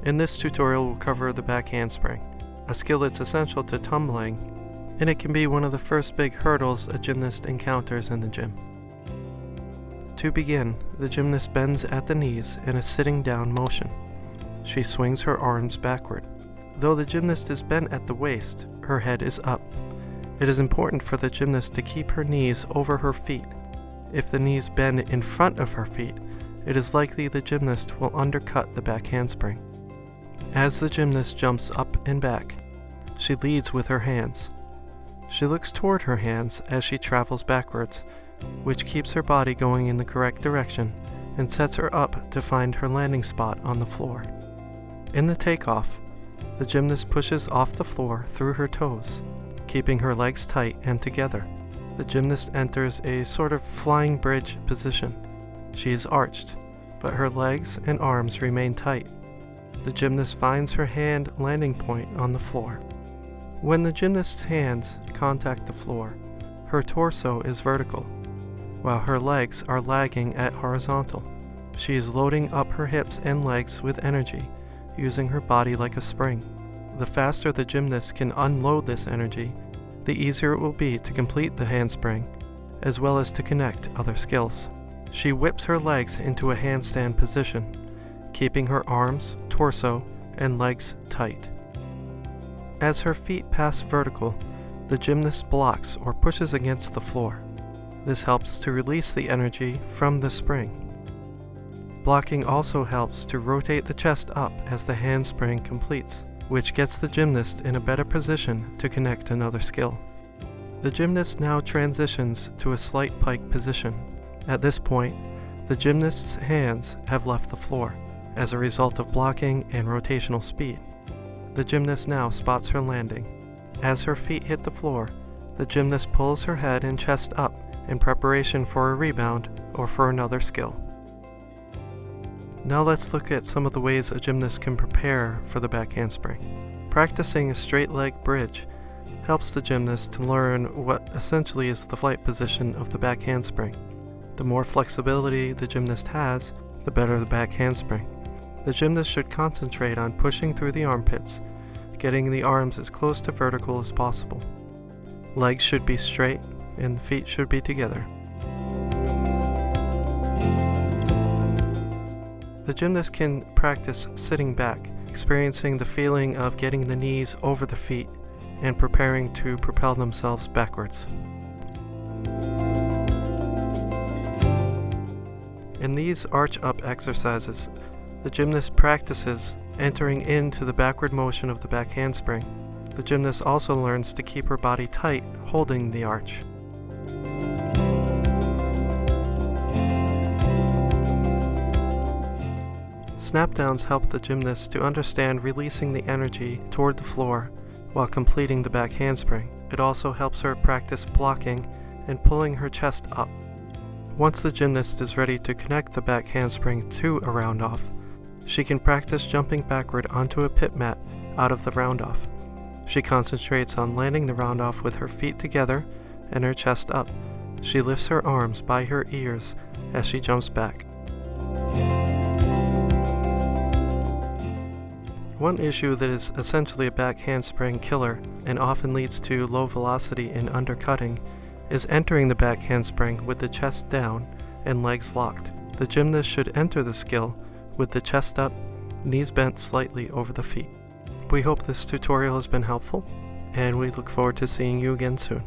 In this tutorial we'll cover the back handspring, a skill that's essential to tumbling, and it can be one of the first big hurdles a gymnast encounters in the gym. To begin, the gymnast bends at the knees in a sitting down motion. She swings her arms backward. Though the gymnast is bent at the waist, her head is up. It is important for the gymnast to keep her knees over her feet. If the knees bend in front of her feet, it is likely the gymnast will undercut the back handspring. As the gymnast jumps up and back, she leads with her hands. She looks toward her hands as she travels backwards, which keeps her body going in the correct direction and sets her up to find her landing spot on the floor. In the takeoff, the gymnast pushes off the floor through her toes, keeping her legs tight and together. The gymnast enters a sort of flying bridge position. She is arched, but her legs and arms remain tight. The gymnast finds her hand landing point on the floor. When the gymnast's hands contact the floor, her torso is vertical, while her legs are lagging at horizontal. She is loading up her hips and legs with energy, using her body like a spring. The faster the gymnast can unload this energy, the easier it will be to complete the handspring, as well as to connect other skills. She whips her legs into a handstand position, keeping her arms, torso, and legs tight. As her feet pass vertical, the gymnast blocks or pushes against the floor. This helps to release the energy from the spring. Blocking also helps to rotate the chest up as the handspring completes, which gets the gymnast in a better position to connect another skill. The gymnast now transitions to a slight pike position. At this point, the gymnast's hands have left the floor as a result of blocking and rotational speed. The gymnast now spots her landing. As her feet hit the floor, the gymnast pulls her head and chest up in preparation for a rebound or for another skill. Now let's look at some of the ways a gymnast can prepare for the back handspring. Practicing a straight leg bridge helps the gymnast to learn what essentially is the flight position of the back handspring. The more flexibility the gymnast has, the better the back handspring. The gymnast should concentrate on pushing through the armpits, getting the arms as close to vertical as possible. Legs should be straight and the feet should be together. The gymnast can practice sitting back, experiencing the feeling of getting the knees over the feet and preparing to propel themselves backwards. In these arch-up exercises, the gymnast practices entering into the backward motion of the back handspring. The gymnast also learns to keep her body tight, holding the arch. Snap-downs help the gymnast to understand releasing the energy toward the floor while completing the back handspring. It also helps her practice blocking and pulling her chest up. Once the gymnast is ready to connect the back handspring to a round-off, she can practice jumping backward onto a pit mat out of the round-off. She concentrates on landing the round-off with her feet together and her chest up. She lifts her arms by her ears as she jumps back. One issue that is essentially a back handspring killer and often leads to low velocity in undercutting is entering the back handspring with the chest down and legs locked. The gymnast should enter the skill with the chest up, knees bent slightly over the feet. We hope this tutorial has been helpful, and we look forward to seeing you again soon.